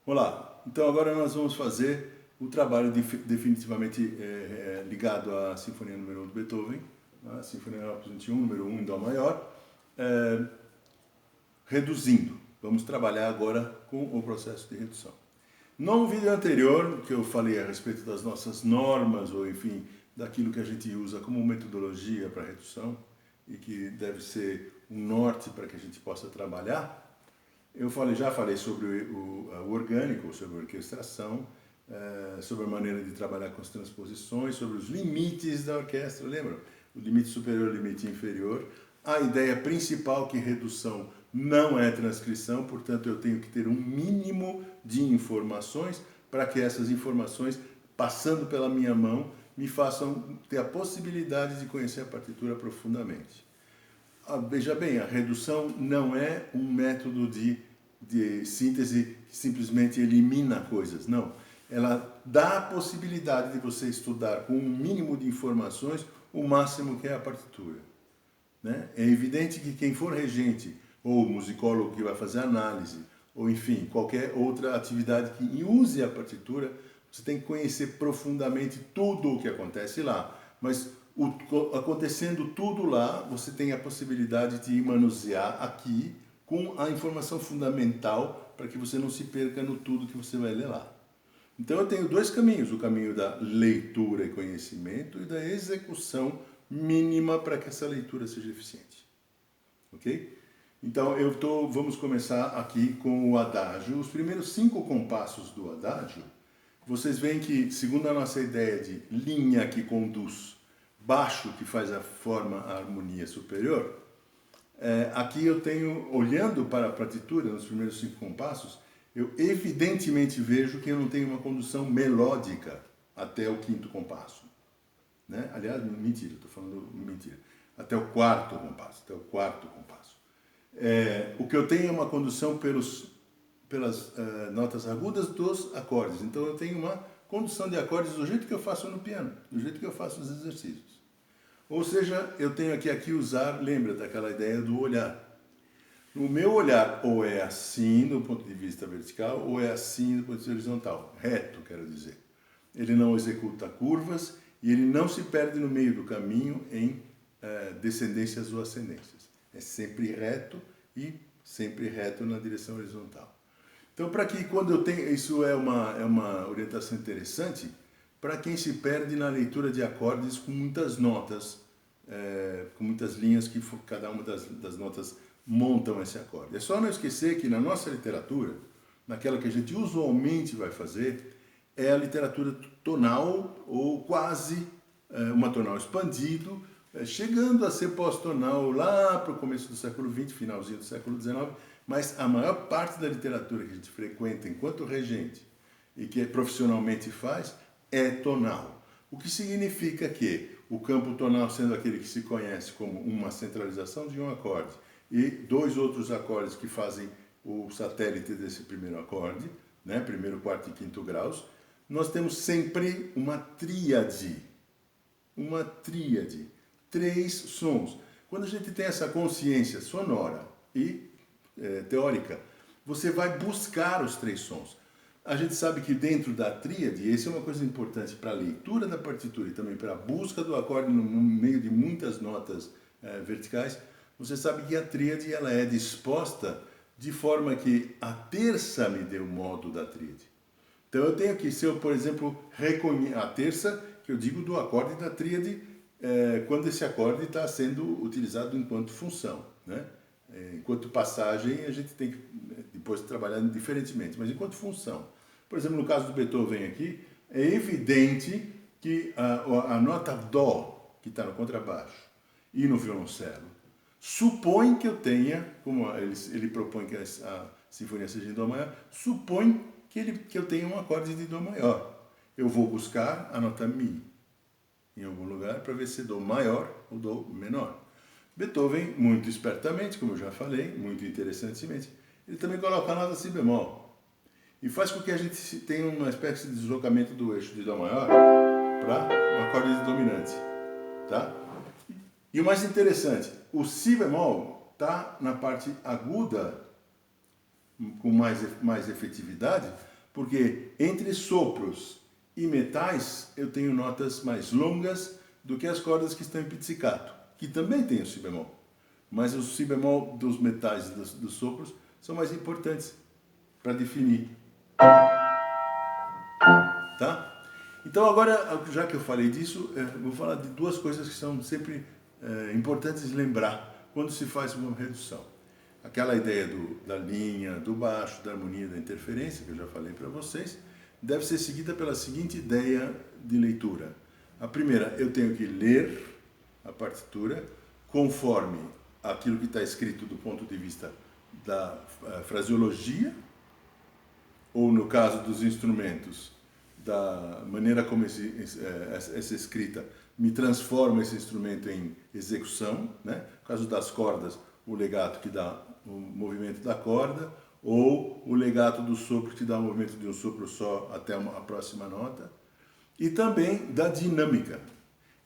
Olá, então agora nós vamos fazer o trabalho definitivamente ligado à Sinfonia número 1 de Beethoven, a Sinfonia Opus 21, número 1 em Dó maior, reduzindo. Vamos trabalhar agora com o processo de redução. No vídeo anterior, que eu falei a respeito das nossas normas, ou enfim, daquilo que a gente usa como metodologia para redução, e que deve ser um norte para que a gente possa trabalhar, eu já falei sobre o orgânico, sobre a orquestração, sobre a maneira de trabalhar com as transposições, sobre os limites da orquestra, lembram? O limite superior e o limite inferior. A ideia principal que redução não é transcrição, portanto eu tenho que ter um mínimo de informações para que essas informações, passando pela minha mão, me façam ter a possibilidade de conhecer a partitura profundamente. Veja bem, a redução não é um método de síntese que simplesmente elimina coisas, não. Ela dá a possibilidade de você estudar com um mínimo de informações o máximo que é a partitura. Né? É evidente que quem for regente, ou musicólogo que vai fazer análise, ou enfim, qualquer outra atividade que use a partitura, você tem que conhecer profundamente tudo o que acontece lá. Mas acontecendo tudo lá, você tem a possibilidade de manusear aqui com a informação fundamental para que você não se perca no tudo que você vai ler lá. Então eu tenho dois caminhos, o caminho da leitura e conhecimento e da execução mínima para que essa leitura seja eficiente. Ok? Então vamos começar aqui com o adágio. Os primeiros 5 compassos do adágio, vocês veem que, segundo a nossa ideia de linha que conduz, baixo que faz a forma, a harmonia superior, aqui eu tenho, olhando para a partitura, nos primeiros 5 compassos, eu evidentemente vejo que eu não tenho uma condução melódica até o 5º compasso. Né? Aliás, mentira, estou falando mentira. Até o 4º compasso, o que eu tenho é uma condução pelas notas agudas dos acordes. Então eu tenho uma condução de acordes do jeito que eu faço no piano, do jeito que eu faço nos exercícios. Ou seja, eu tenho que aqui usar, lembra daquela ideia do olhar. O meu olhar ou é assim do ponto de vista vertical ou é assim do ponto de vista horizontal, reto, quero dizer. Ele não executa curvas e ele não se perde no meio do caminho em descendências ou ascendências. É sempre reto e sempre reto na direção horizontal. Então, para que quando eu tenho, isso é uma orientação interessante para quem se perde na leitura de acordes com muitas notas, com muitas linhas que cada uma das notas montam esse acorde. É só não esquecer que na nossa literatura, naquela que a gente usualmente vai fazer, é a literatura tonal ou quase uma tonal expandido, chegando a ser pós-tonal lá para o começo do século XX, finalzinho do século XIX, mas a maior parte da literatura que a gente frequenta enquanto regente e que profissionalmente faz é tonal. O que significa que o campo tonal, sendo aquele que se conhece como uma centralização de um acorde e 2 outros acordes que fazem o satélite desse primeiro acorde, né, primeiro, quarto e quinto graus, nós temos sempre uma tríade. 3 sons. Quando a gente tem essa consciência sonora e teórica, você vai buscar os 3 sons. A gente sabe que dentro da tríade, e isso é uma coisa importante para a leitura da partitura e também para a busca do acorde no meio de muitas notas verticais, você sabe que a tríade ela é disposta de forma que a terça me dê o modo da tríade. Então eu tenho que, se eu, por exemplo, reconheço a terça, que eu digo do acorde da tríade, quando esse acorde está sendo utilizado enquanto função, né? Enquanto passagem, a gente tem que depois trabalhar diferentemente, mas enquanto função. Por exemplo, no caso do Beethoven aqui, é evidente que a nota Dó, que está no contrabaixo, e no violoncelo, supõe que eu tenha, como ele propõe que a sinfonia seja em Dó maior, supõe que eu tenha um acorde de Dó maior. Eu vou buscar a nota Mi em algum lugar para ver se Dó maior ou Dó menor. Beethoven, muito espertamente, como eu já falei, muito interessantemente, ele também coloca a nota Si bemol. E faz com que a gente tenha uma espécie de deslocamento do eixo de Dó maior para um acorde de dominante. Tá? E o mais interessante, o Si bemol está na parte aguda, com mais efetividade, Porque entre sopros e metais eu tenho notas mais longas do que as cordas que estão em pizzicato, que também tem o si bemol. Mas o si bemol dos metais e dos sopros são mais importantes para definir. Tá? Então agora, já que eu falei disso, vou falar de duas coisas que são sempre importantes lembrar quando se faz uma redução. Aquela ideia da linha, do baixo, da harmonia, da interferência, que eu já falei para vocês, deve ser seguida pela seguinte ideia de leitura. A primeira, eu tenho que ler a partitura conforme aquilo que está escrito do ponto de vista da fraseologia, ou no caso dos instrumentos, da maneira como essa escrita me transforma esse instrumento em execução, né? No caso das cordas, o legato que dá o movimento da corda, ou o legato do sopro que dá o movimento de um sopro só até a próxima nota, e também da dinâmica.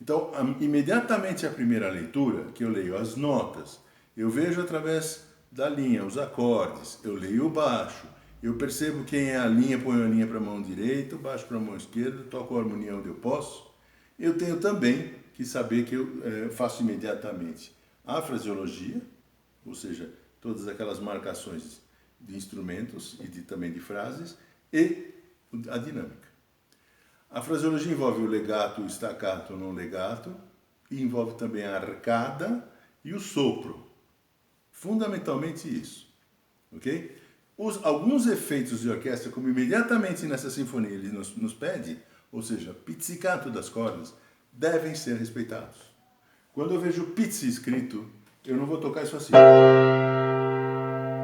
Então, imediatamente a primeira leitura, que eu leio as notas, eu vejo através da linha os acordes, eu leio o baixo, eu percebo quem é a linha, ponho a linha para a mão direita, o baixo para a mão esquerda, toco a harmonia onde eu posso. Eu tenho também que saber que eu faço imediatamente a fraseologia, ou seja, todas aquelas marcações de instrumentos e também de frases, e a dinâmica. A fraseologia envolve o legato, o staccato, o não legato, e envolve também a arcada e o sopro. Fundamentalmente isso, ok? Alguns efeitos de orquestra, como imediatamente nessa sinfonia ele nos pede, ou seja, pizzicato das cordas, devem ser respeitados. Quando eu vejo pizzi escrito, eu não vou tocar isso assim.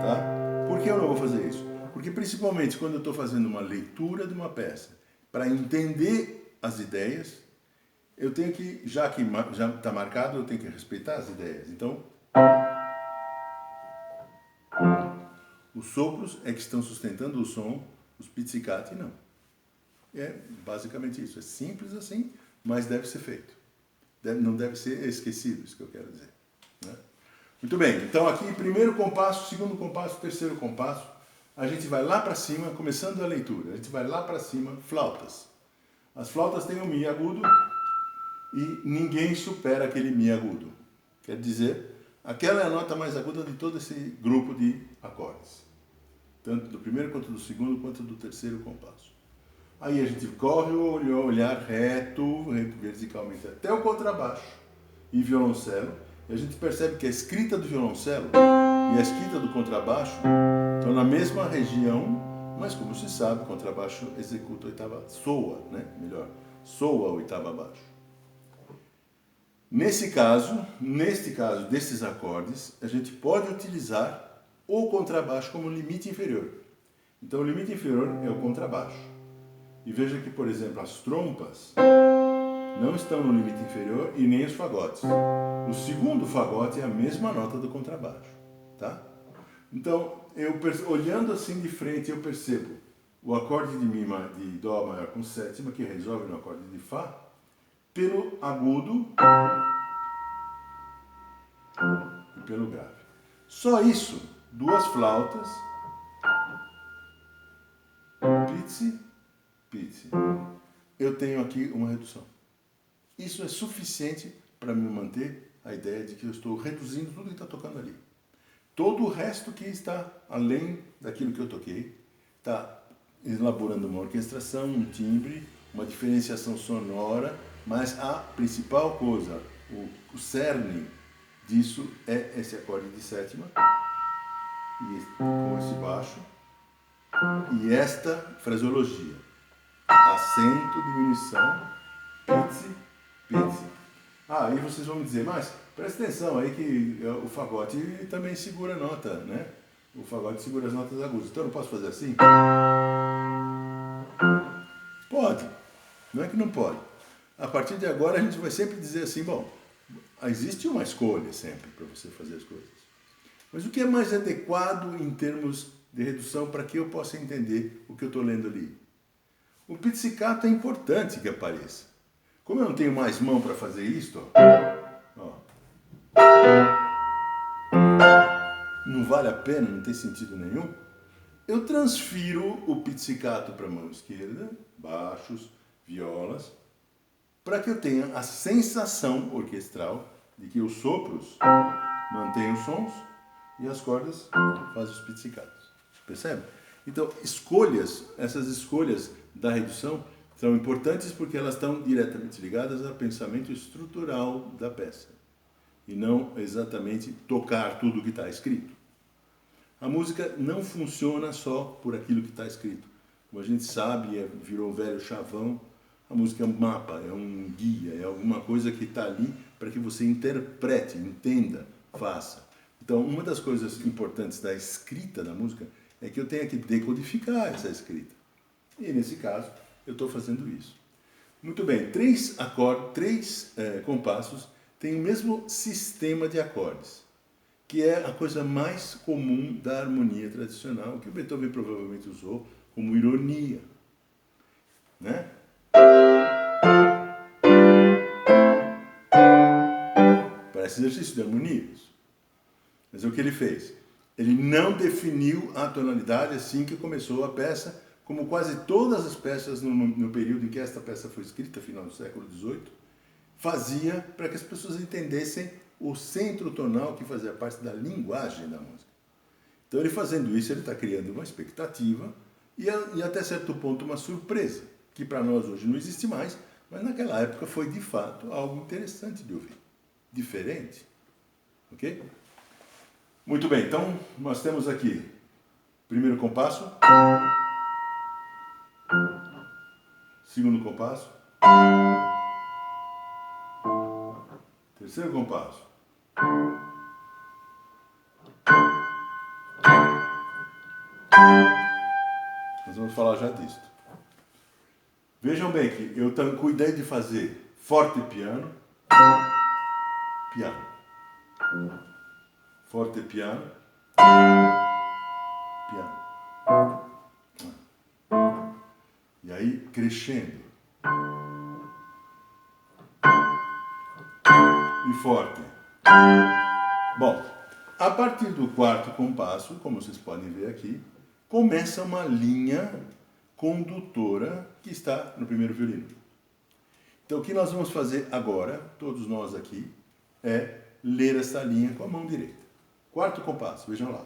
Tá? Por que eu não vou fazer isso? Porque principalmente quando eu estou fazendo uma leitura de uma peça, para entender as ideias, eu tenho que, já está marcado, eu tenho que respeitar as ideias. Então, os sopros é que estão sustentando o som, os pizzicati não. É basicamente isso. É simples assim, mas deve ser feito. Não deve ser esquecido, isso que eu quero dizer. Né? Muito bem, então aqui primeiro compasso, segundo compasso, terceiro compasso. A gente vai lá para cima, começando a leitura. A gente vai lá para cima, flautas. As flautas têm um mi agudo e ninguém supera aquele mi agudo. Quer dizer, aquela é a nota mais aguda de todo esse grupo de acordes. Tanto do primeiro, quanto do segundo, quanto do terceiro compasso. Aí a gente corre o olhar reto, verticalmente, até o contrabaixo e violoncelo. E a gente percebe que a escrita do violoncelo e a escrita do contrabaixo estão na mesma região, mas como se sabe, o contrabaixo executa a oitava, soa a oitava abaixo. Neste caso desses acordes, a gente pode utilizar o contrabaixo como limite inferior. Então o limite inferior é o contrabaixo. E veja que, por exemplo, as trompas não estão no limite inferior e nem os fagotes. O segundo fagote é a mesma nota do contrabaixo. Tá? Então, olhando assim de frente, eu percebo o acorde de Dó maior com sétima, que resolve no acorde de Fá, pelo agudo e pelo grave. Só isso, duas flautas, pizzi, pizzi. Eu tenho aqui uma redução. Isso é suficiente para me manter a ideia de que eu estou reduzindo tudo que está tocando ali. Todo o resto que está além daquilo que eu toquei está elaborando uma orquestração, um timbre, uma diferenciação sonora, mas a principal coisa, o cerne disso é esse acorde de sétima, com esse baixo, e esta fraseologia. Acento, diminuição, pizzi, pizzi. Aí vocês vão me dizer, mas presta atenção aí que o fagote também segura a nota, né? O fagote segura as notas agudas. Então eu não posso fazer assim? Pode. Não é que não pode. A partir de agora a gente vai sempre dizer assim, bom, existe uma escolha sempre para você fazer as coisas. Mas o que é mais adequado em termos de redução para que eu possa entender o que eu estou lendo ali? O pizzicato é importante que apareça. Como eu não tenho mais mão para fazer isto, ó, não vale a pena, não tem sentido nenhum, eu transfiro o pizzicato para a mão esquerda, baixos, violas, para que eu tenha a sensação orquestral de que os sopros mantêm os sons e as cordas fazem os pizzicatos. Percebe? Então, essas escolhas da redução são importantes porque elas estão diretamente ligadas ao pensamento estrutural da peça e não exatamente tocar tudo o que está escrito. A música não funciona só por aquilo que está escrito. Como a gente sabe, virou um velho chavão, a música é um mapa, é um guia, é alguma coisa que está ali para que você interprete, entenda, faça. Então, uma das coisas importantes da escrita da música é que eu tenho que decodificar essa escrita. E, nesse caso, eu estou fazendo isso. Muito bem, três compassos têm o mesmo sistema de acordes, que é a coisa mais comum da harmonia tradicional, que o Beethoven provavelmente usou como ironia, né? Parece exercício de harmonia isso. Mas o que ele fez? Ele não definiu a tonalidade assim que começou a peça, como quase todas as peças no período em que esta peça foi escrita, final do século XVIII, fazia para que as pessoas entendessem o centro tonal que fazia parte da linguagem da música. Então, ele fazendo isso, ele está criando uma expectativa e até certo ponto uma surpresa, que para nós hoje não existe mais, mas naquela época foi de fato algo interessante de ouvir, diferente. Ok? Muito bem, então nós temos aqui primeiro compasso, segundo compasso, terceiro compasso, nós vamos falar já disso. Vejam bem que eu cuidei de fazer forte piano, piano, forte piano, piano, e aí crescendo e forte. Bom, a partir do quarto compasso, como vocês podem ver aqui, começa uma linha condutora que está no primeiro violino. Então, o que nós vamos fazer agora, todos nós aqui, é ler essa linha com a mão direita. Quarto compasso, vejam lá.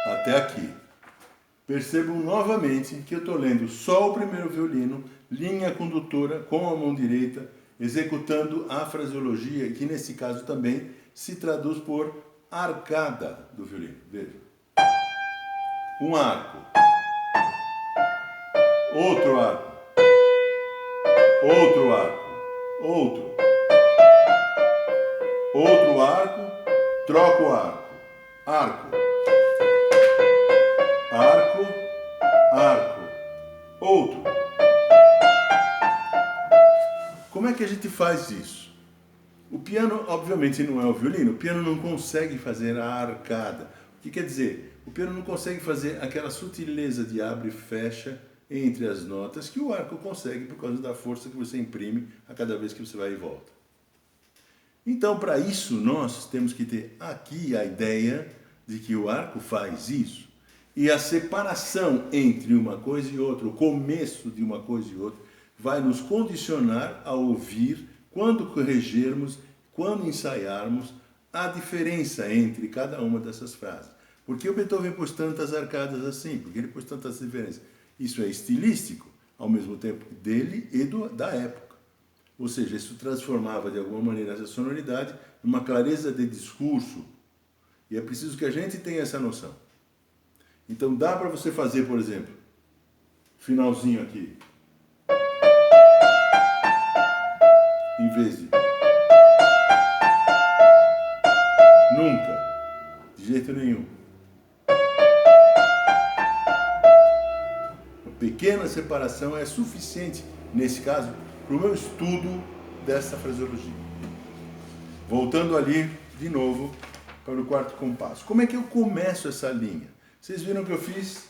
Até aqui. Percebam novamente que eu estou lendo só o primeiro violino, linha condutora com a mão direita, executando a fraseologia, que nesse caso também se traduz por arcada do violino. Veja. Um arco. Outro arco. Outro arco. Outro. Outro arco. Troca o arco. Arco. Arco, arco, outro. Como é que a gente faz isso? O piano, obviamente, não é o violino. O piano não consegue fazer a arcada. O que quer dizer? O piano não consegue fazer aquela sutileza de abre e fecha entre as notas que o arco consegue por causa da força que você imprime a cada vez que você vai e volta. Então, para isso, nós temos que ter aqui a ideia de que o arco faz isso. E a separação entre uma coisa e outra, o começo de uma coisa e outra, vai nos condicionar a ouvir, quando corrigirmos, quando ensaiarmos, a diferença entre cada uma dessas frases. Por que o Beethoven pôs tantas arcadas assim? Por que ele pôs tantas diferenças? Isso é estilístico, ao mesmo tempo dele e da época. Ou seja, isso transformava de alguma maneira essa sonoridade numa clareza de discurso. E é preciso que a gente tenha essa noção. Então dá para você fazer, por exemplo, finalzinho aqui, em vez de nunca, de jeito nenhum. Uma pequena separação é suficiente, nesse caso, para o meu estudo dessa fraseologia. voltando ali de novo para o quarto compasso. Como é que eu começo essa linha? Vocês viram que eu fiz?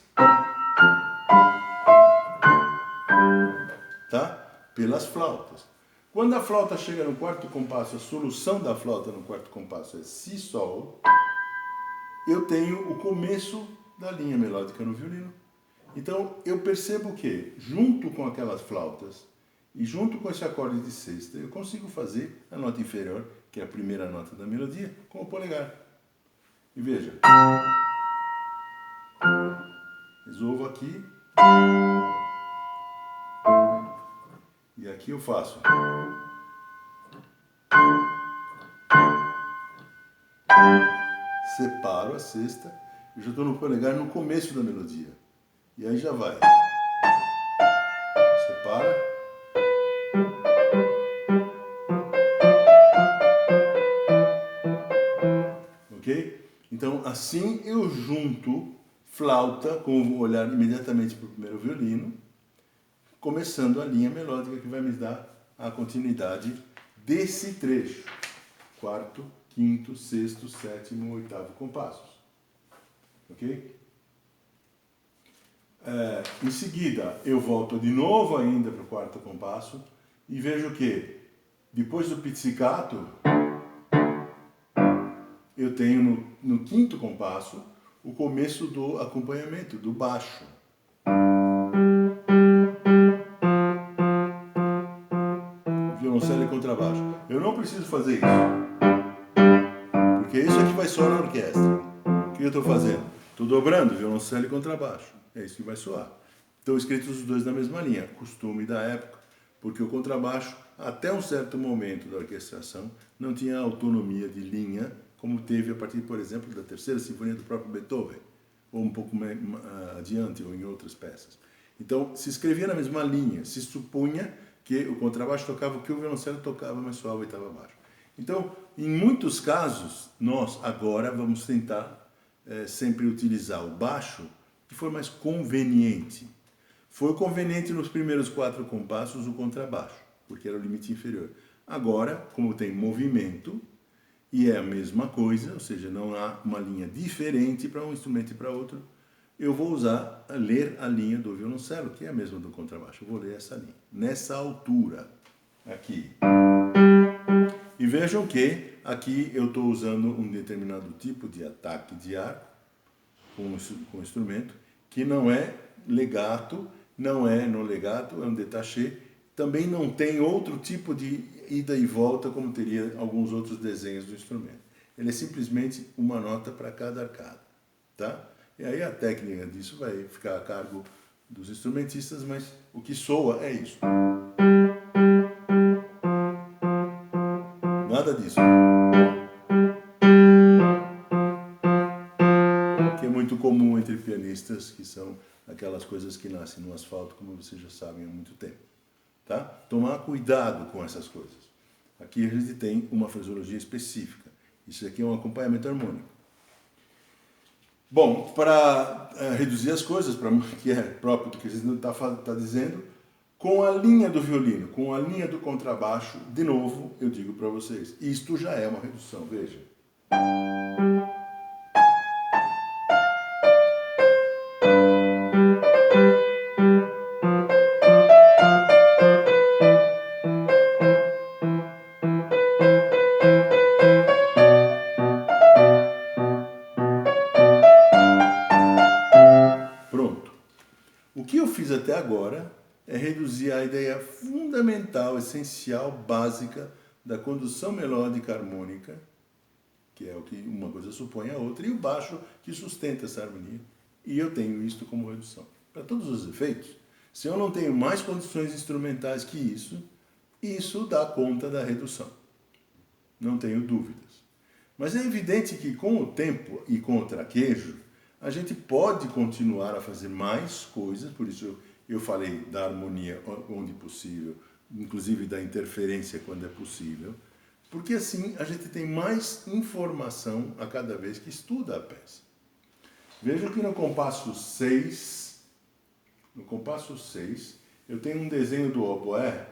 Tá? Pelas flautas. Quando a flauta chega no quarto compasso, a solução da flauta no quarto compasso é Si, Sol, eu tenho o começo da linha melódica no violino. Então eu percebo que, junto com aquelas flautas e junto com esse acorde de sexta, eu consigo fazer a nota inferior, que é a primeira nota da melodia, com o polegar. E veja, resolvo aqui, e aqui eu faço. Separo a sexta e já estou no polegar no começo da melodia. E aí já vai. Separa. Ok? Então assim eu junto flauta, com o olhar imediatamente para o primeiro violino, começando a linha melódica que vai me dar a continuidade desse trecho. Quarto, quinto, sexto, sétimo, oitavo compassos. Ok? Em seguida, eu volto de novo ainda para o quarto compasso e vejo que, depois do pizzicato, eu tenho no quinto compasso o começo do acompanhamento, do baixo. Violoncelo e contrabaixo. Eu não preciso fazer isso, porque isso aqui vai soar na orquestra. O que eu estou fazendo? Estou dobrando violoncelo e contrabaixo. É isso que vai soar. Estão escritos os dois na mesma linha, costume da época, porque o contrabaixo, até um certo momento da orquestração, não tinha autonomia de linha, como teve a partir, por exemplo, da terceira sinfonia do próprio Beethoven, ou um pouco mais adiante, ou em outras peças. Então, se escrevia na mesma linha, se supunha que o contrabaixo tocava o que o violoncelo tocava, mas soava a oitava abaixo. Então, em muitos casos, nós agora vamos tentar sempre utilizar o baixo que for mais conveniente. Foi conveniente nos primeiros 4 compassos o contrabaixo, porque era o limite inferior. Agora, como tem movimento, e é a mesma coisa, ou seja, não há uma linha diferente para um instrumento e para outro, eu vou ler a linha do violoncelo, que é a mesma do contrabaixo. Eu vou ler essa linha, nessa altura, aqui. E vejam que aqui eu estou usando um determinado tipo de ataque de arco com o instrumento, que não é legato, não é no legato, é um détaché. Também não tem outro tipo de ida e volta como teria alguns outros desenhos do instrumento. Ele é simplesmente uma nota para cada arcada, tá? E aí a técnica disso vai ficar a cargo dos instrumentistas, mas o que soa é isso. Nada disso. Que é muito comum entre pianistas, que são aquelas coisas que nascem no asfalto, como vocês já sabem há muito tempo. Tá? Tomar cuidado com essas coisas. Aqui a gente tem uma fraseologia específica. Isso aqui é um acompanhamento harmônico. Bom, para reduzir as coisas, que é próprio do que a gente está dizendo, com a linha do violino, com a linha do contrabaixo, de novo, eu digo para vocês, isto já é uma redução, veja. Pronto. O que eu fiz até agora é reduzir a ideia fundamental, essencial, básica da condução melódica harmônica, que é o que uma coisa supõe a outra, e o baixo que sustenta essa harmonia. E eu tenho isto como redução. Para todos os efeitos, se eu não tenho mais condições instrumentais que isso dá conta da redução. Não tenho dúvidas. Mas é evidente que com o tempo e com o traquejo, a gente pode continuar a fazer mais coisas, por isso eu falei da harmonia onde possível, inclusive da interferência quando é possível, porque assim a gente tem mais informação a cada vez que estuda a peça. Vejam que no compasso 6, eu tenho um desenho do oboé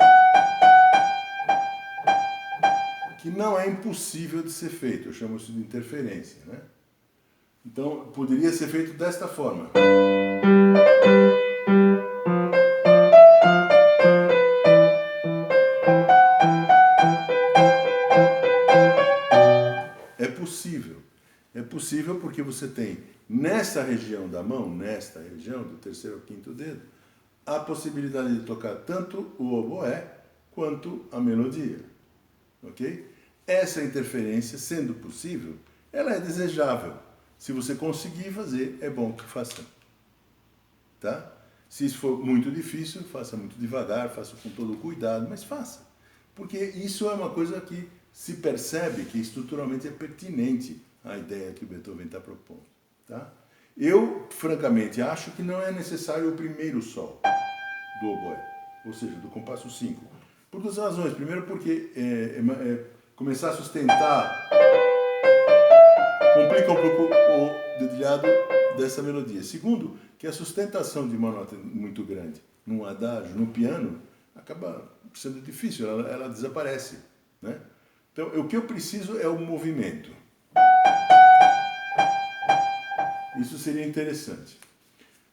que não é impossível de ser feito. Eu chamo isso de interferência, né? Então, poderia ser feito desta forma. É possível. É possível porque você tem, nessa região da mão, nesta região, do terceiro ao quinto dedo, a possibilidade de tocar tanto o oboé quanto a melodia. Ok? Essa interferência, sendo possível, ela é desejável. Se você conseguir fazer, é bom que faça. Tá? Se isso for muito difícil, faça muito devagar, faça com todo cuidado, mas faça. Porque isso é uma coisa que se percebe que estruturalmente é pertinente à ideia que o Beethoven está propondo. Tá? Eu, francamente, acho que não é necessário o primeiro sol do oboé, ou seja, do compasso 5. Por duas razões. Primeiro, porque começar a sustentar complica um pouco o dedilhado dessa melodia. Segundo, que a sustentação de uma nota muito grande num adágio, no piano, acaba sendo difícil, ela desaparece. Né? Então, o que eu preciso é o movimento. Isso seria interessante.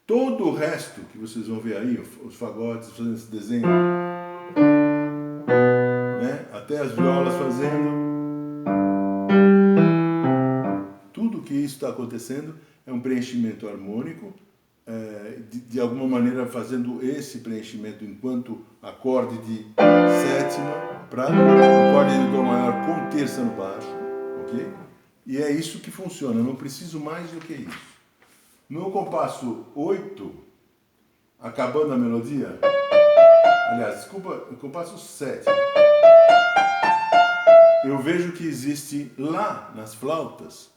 Todo o resto que vocês vão ver aí, os fagotes fazendo esse desenho, né? Até as violas fazendo, tudo que isso está acontecendo é um preenchimento harmônico, de alguma maneira fazendo esse preenchimento enquanto acorde de sétima para acorde de dó maior com terça no baixo, ok? E é isso que funciona, eu não preciso mais do que isso. No compasso 8, acabando a melodia, aliás, desculpa, no compasso 7, eu vejo que existe lá nas flautas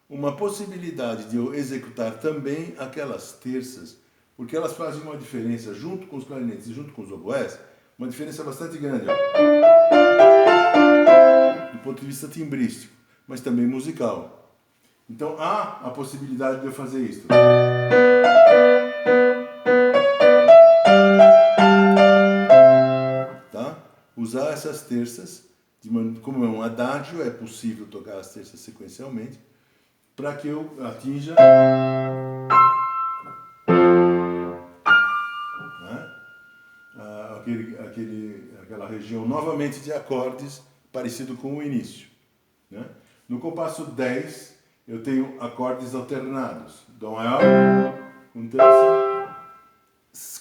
uma possibilidade de eu executar também aquelas terças, porque elas fazem uma diferença junto com os clarinetes e junto com os oboés, uma diferença bastante grande, ó, do ponto de vista timbrístico, mas também musical. Então há a possibilidade de eu fazer isso. Tá? Usar essas terças, como é um adágio, é possível tocar as terças sequencialmente, para que eu atinja, né, aquela região novamente de acordes parecido com o início. Né? No compasso 10, eu tenho acordes alternados. Dó maior com terça,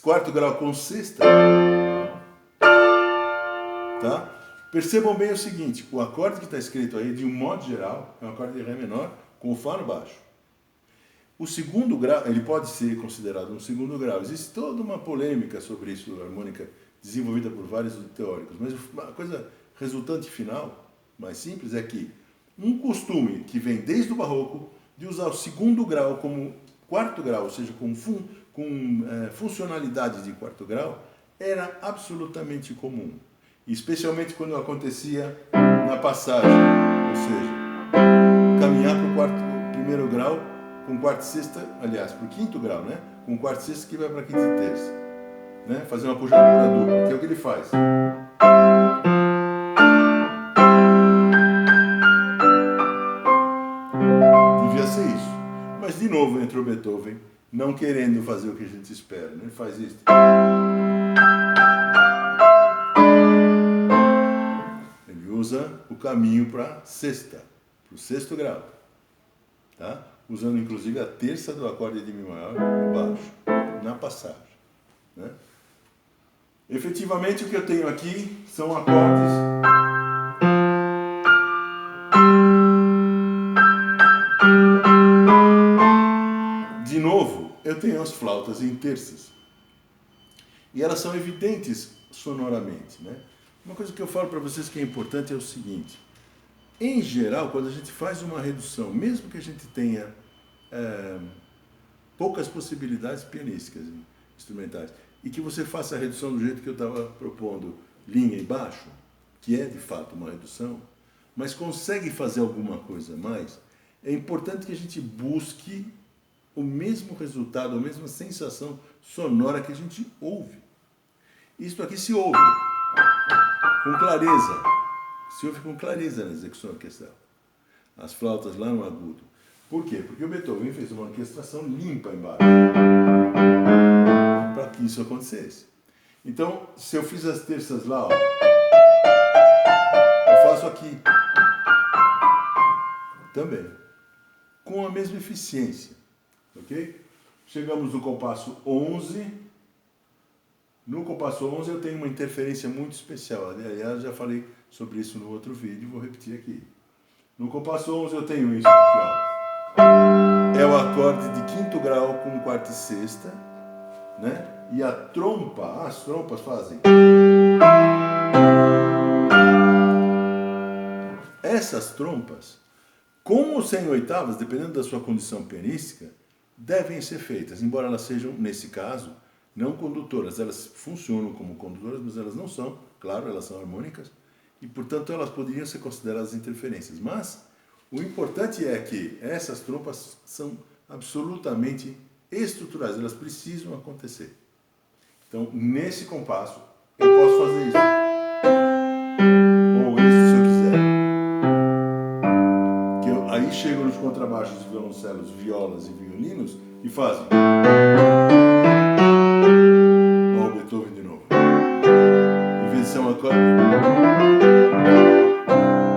quarto grau com sexta. Tá? Percebam bem o seguinte, o acorde que está escrito aí, de um modo geral, é um acorde de Ré menor com o Fá no baixo. O segundo grau, ele pode ser considerado um segundo grau. Existe toda uma polêmica sobre isso, harmônica, desenvolvida por vários teóricos, mas a coisa resultante final, mais simples, é que um costume que vem desde o barroco de usar o segundo grau como quarto grau, ou seja, com funcionalidade de quarto grau, era absolutamente comum. Especialmente quando acontecia na passagem, ou seja, caminhar para o primeiro grau com quarto e sexta, aliás, para o quinto grau, né? Com quarto e sexta que vai para a quinta e terça. Né? Fazer uma puxadura dupla, que é o que ele faz. Devia ser isso. Mas, de novo, entrou Beethoven, não querendo fazer o que a gente espera. Né? Ele faz isso. Ele usa o caminho para sexta, para o sexto grau. Tá? Usando inclusive a terça do acorde de Mi maior no baixo, na passagem. Né? Efetivamente, o que eu tenho aqui são acordes de novo, eu tenho as flautas em terças. E elas são evidentes sonoramente. Né? Uma coisa que eu falo para vocês que é importante é o seguinte. Em geral, quando a gente faz uma redução, mesmo que a gente tenha poucas possibilidades pianísticas, instrumentais, e que você faça a redução do jeito que eu estava propondo, linha e baixo, que é de fato uma redução, mas consegue fazer alguma coisa a mais, é importante que a gente busque o mesmo resultado, a mesma sensação sonora que a gente ouve. Isto aqui se ouve com clareza. se ouve com clareza na execução orquestral. As flautas lá no agudo. Por quê? Porque o Beethoven fez uma orquestração limpa embaixo para que isso acontecesse. Então, se eu fiz as terças lá, ó, eu faço aqui também, com a mesma eficiência, ok? Chegamos no compasso 11. No compasso 11 eu tenho uma interferência muito especial. Aliás, já falei sobre isso no outro vídeo, vou repetir aqui. No compasso 11 eu tenho isso aqui, ó. É o acorde de quinto grau com quarta e sexta, né? E a trompa, as trompas fazem. Essas trompas, com ou sem oitavas, dependendo da sua condição pianística, devem ser feitas, embora elas sejam, nesse caso, não condutoras. Elas funcionam como condutoras, mas elas não são, claro, elas são harmônicas, e, portanto, elas poderiam ser consideradas interferências. Mas o importante é que essas trompas são absolutamente estruturais, elas precisam acontecer. Então, nesse compasso, eu posso fazer isso. Ou isso, se eu quiser. Aí chego nos contrabaixos, violoncelos, violas e violinos e fazem. Ó, o Beethoven de novo. Em vez de ser um acorde,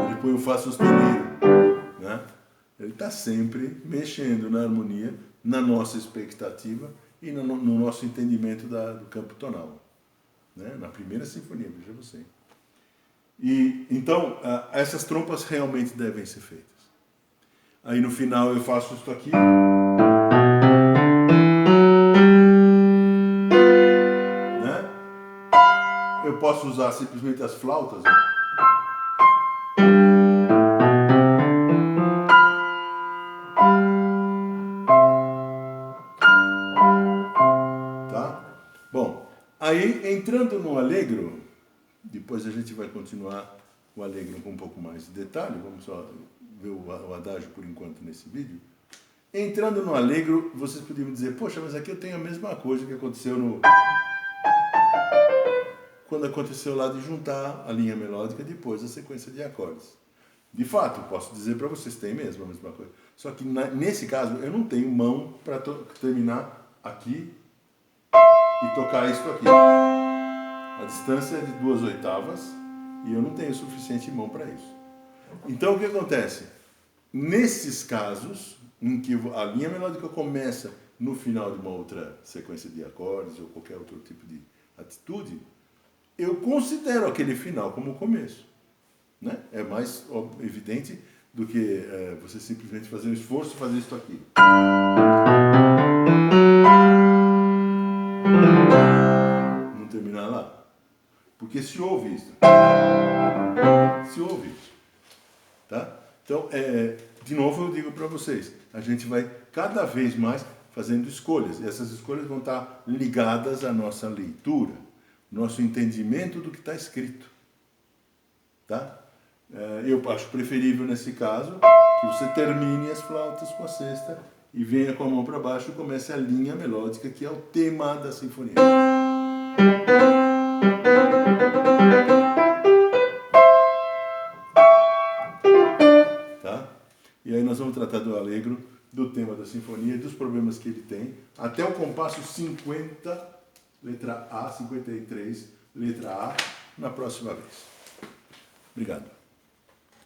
ele põe o Fá sustenido, né? Ele está sempre mexendo na harmonia, na nossa expectativa e no nosso entendimento do campo tonal, né? Na primeira sinfonia, veja você. E então essas trompas realmente devem ser feitas. Aí no final eu faço isso aqui. Né? Eu posso usar simplesmente as flautas. Ó. Tá? Bom, aí entrando no Allegro, depois a gente vai continuar o Allegro com um pouco mais de detalhe, vamos só ver o adágio por enquanto nesse vídeo. Entrando no Allegro, vocês poderiam dizer, poxa, mas aqui eu tenho a mesma coisa que aconteceu quando aconteceu lá de juntar a linha melódica depois da sequência de acordes. De fato, posso dizer para vocês, tem mesmo a mesma coisa. Só que nesse caso, eu não tenho mão para terminar aqui e tocar isso aqui. A distância é de 2 oitavas e eu não tenho suficiente mão para isso. Então, o que acontece? Nesses casos, em que a linha melódica começa no final de uma outra sequência de acordes ou qualquer outro tipo de atitude, eu considero aquele final como o começo. Né? É mais evidente do que você simplesmente fazer um esforço e fazer isso aqui. Não terminar lá. Porque se ouve isso. Se ouve isso. Tá? Então, de novo eu digo para vocês, a gente vai cada vez mais fazendo escolhas. E essas escolhas vão estar ligadas à nossa leitura, nosso entendimento do que está escrito. Tá? Eu acho preferível nesse caso que você termine as flautas com a sexta e venha com a mão para baixo e comece a linha melódica, que é o tema da sinfonia. Tá? E aí nós vamos tratar do Allegro, do tema da sinfonia e dos problemas que ele tem, até o compasso 50, letra A, 53, letra A, na próxima vez. Obrigado.